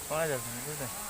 कोणाच्या तिथे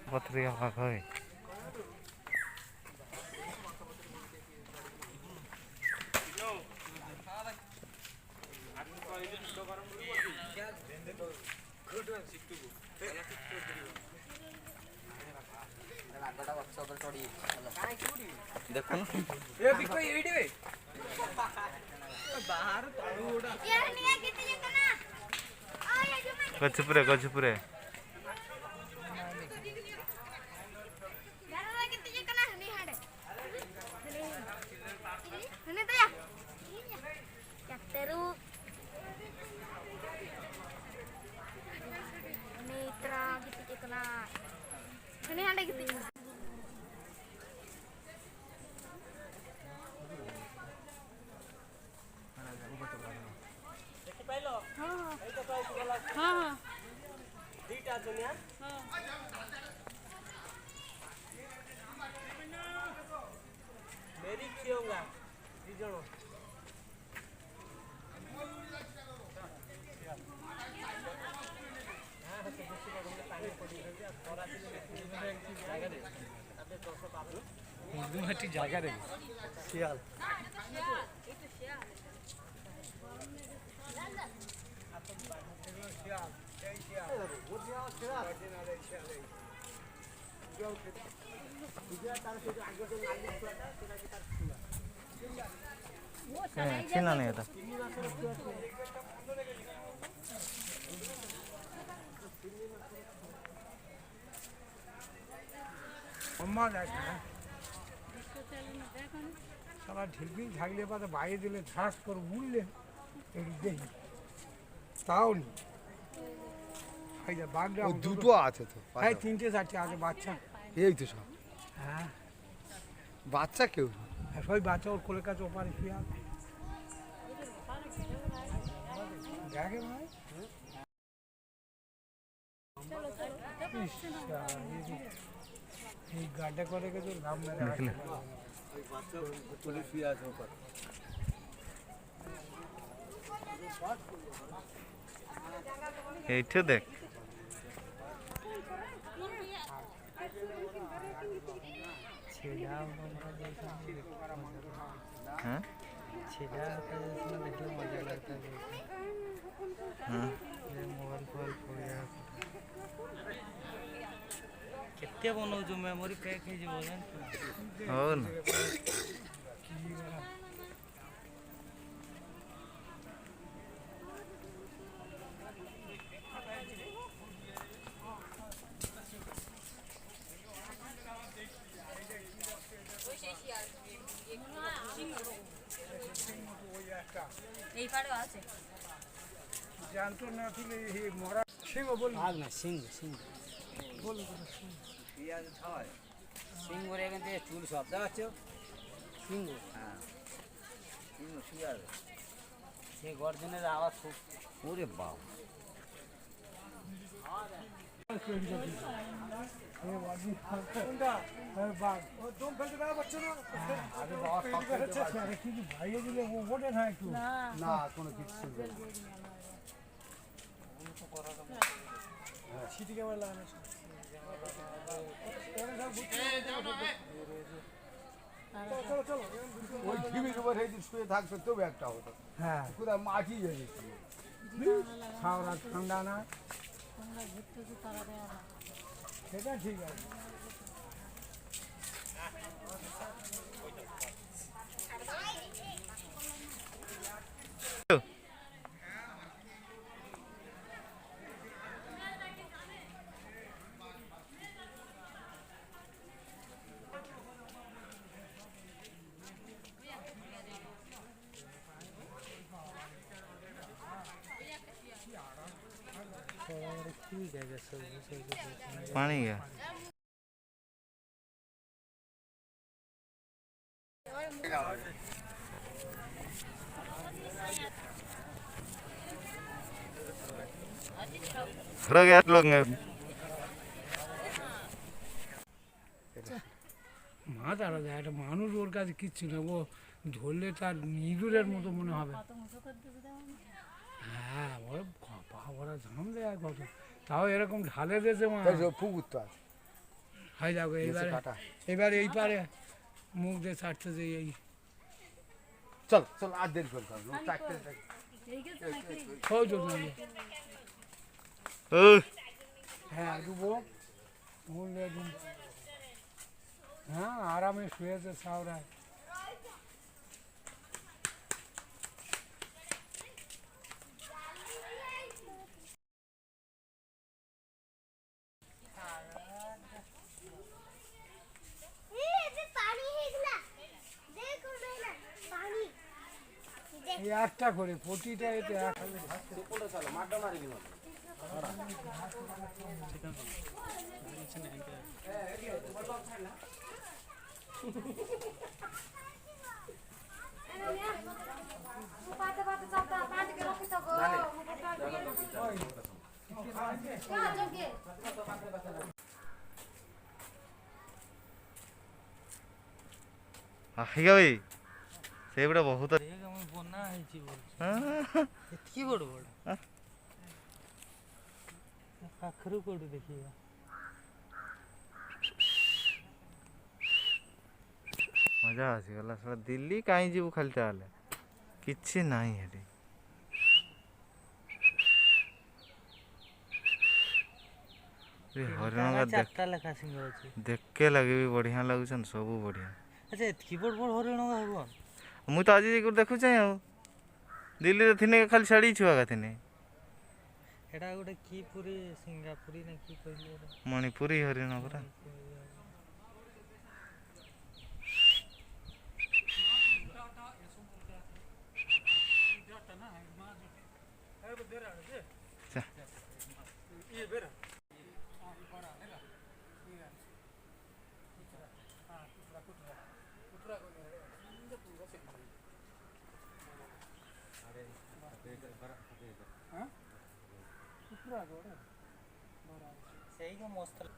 पत्रिका खै गजपुरे मेरी खियोंगा दिजणो জায়গা রে শিয়াল ছিল না এটা সারা ঢিলবিল থাকলে পাতা বাইরে দিলে ঝাঁস করে উঠলে একটু দেখি তাও নি বাঘটা ও দুটো আছে তো হ্যাঁ 3টে 4টে আছে বাচ্চা এই তো সব হ্যাঁ বাচ্চা কেউ না। আর সবাই বাচ্চা ওর কোলের কাছে ওপারে শুয়ে আছে দেখে ভাই এই গাড্ডা করে গেছে নাম মেরে দেখলে এইটা দেখ হ্যাঁ হ্যাঁ କେତେ ବନଉଛୁ ମେମୋରି ପ୍ୟାକ୍ ହେଇଯିବ ଜାଣିଛୁ ହଉ ନା এই পাড়ে আছে জানতো না ছিলে এই মরা সিংহ বল না সিং বল সিংহর এখান থেকে চুল সব দেখাচ্ছ সিংহ সে গর্জনের আওয়াজ খুব ওরে বাবা ভাইয়ে দিলে ওঠে না একটু না কোনো কিছু সিটি ক্যামেরা লাগানো ওই টিভির উপর এই শুয়ে থাকবে তবু একটা হতো হ্যাঁ কোথায় মাটি গেছে খাওয়া ঠান্ডা না সেটা ঠিক আছে पानी गया खड़ा गया लोग মাছ আলাদা একটা মানুষ ওর কাছে কিচ্ছু না ও ধরলে তার ইঁদুরের মতো মনে হবে হ্যাঁ ওর পা ভরা ঝাম দেয় কত তাও এরকম ঢালে দিয়েছে মা পুকুর তো আছে হয়ে যাবে এবারে কাটা এবার এই পারে মুখ দিয়ে ছাড়তেছে এই চল চল আর দেরি করতে হবে চারটে সহজ না হ্যাঁ ডুবো মূল্য দিন হ্যাঁ আরামে শুয়েছে সাওরায় এই একটা করে প্রতিটা এতে এক আহিगा भाई ସେଗୁଡ଼ା ବହୁତ ବନା ହେଇଛି ହଁ ଏତିକି ବଡ଼ ବଡ଼ ପାଖରୁ କୋଉଠୁ ଦେଖିବା ମଜା ଆସିଗଲା ସେଟା ଦିଲ୍ଲୀ କାହିଁ ଯିବୁ ଖାଲି ତାହେଲେ କିଛି ନାହିଁ ହେଠି ହରିଣ ଚାରିଟା ଲେଖା ସିଂହ ଅଛି ଦେଖେ ଲାଗେ ବି ବଢିଆ ଲାଗୁଛନ୍ ସବୁ ବଢିଆ ଆଚ୍ଛା ଏତିକି ବଡ଼ ବଡ଼ ହରିଣ ଭଗବାନ ମୁଁ ତ ଆଜି ଯାଇକରି ଦେଖୁଛେ ଆଉ ଦିଲ୍ଲୀରେ ଥିନେ ଖାଲି ଶାଢ଼ୀ ଛୁଆ ଏକା ଥିନେ ଏଟା ଗୋଟେ କି ପୁରୀ ସିଙ୍ଗାପୁରୀ ନା କି କହିଲେ ଏଟା? ମଣିପୁରୀ ହରିଣ ପରା ସେଇ ଯୋଉ ମସ୍ତ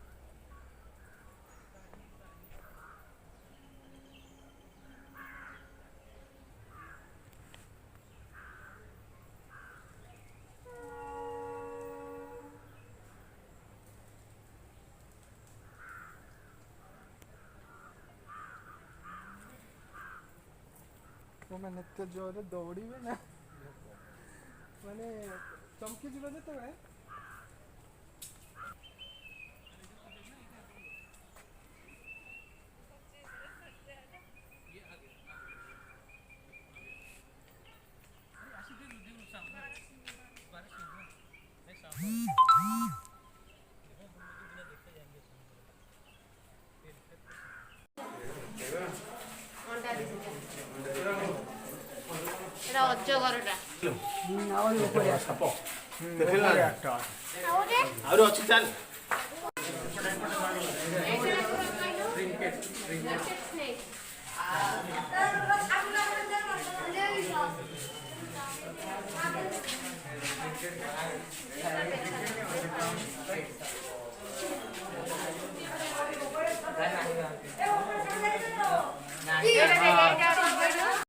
ମାନେ ଏତେ ଜୋରରେ ଦୌଡ଼ିବେ ନା ମାନେ ଚମକି ଯିବ ଯେତେବେଳେ এটা অজগরটা ଆହୁରି ଅଛି ଚାଲ এটা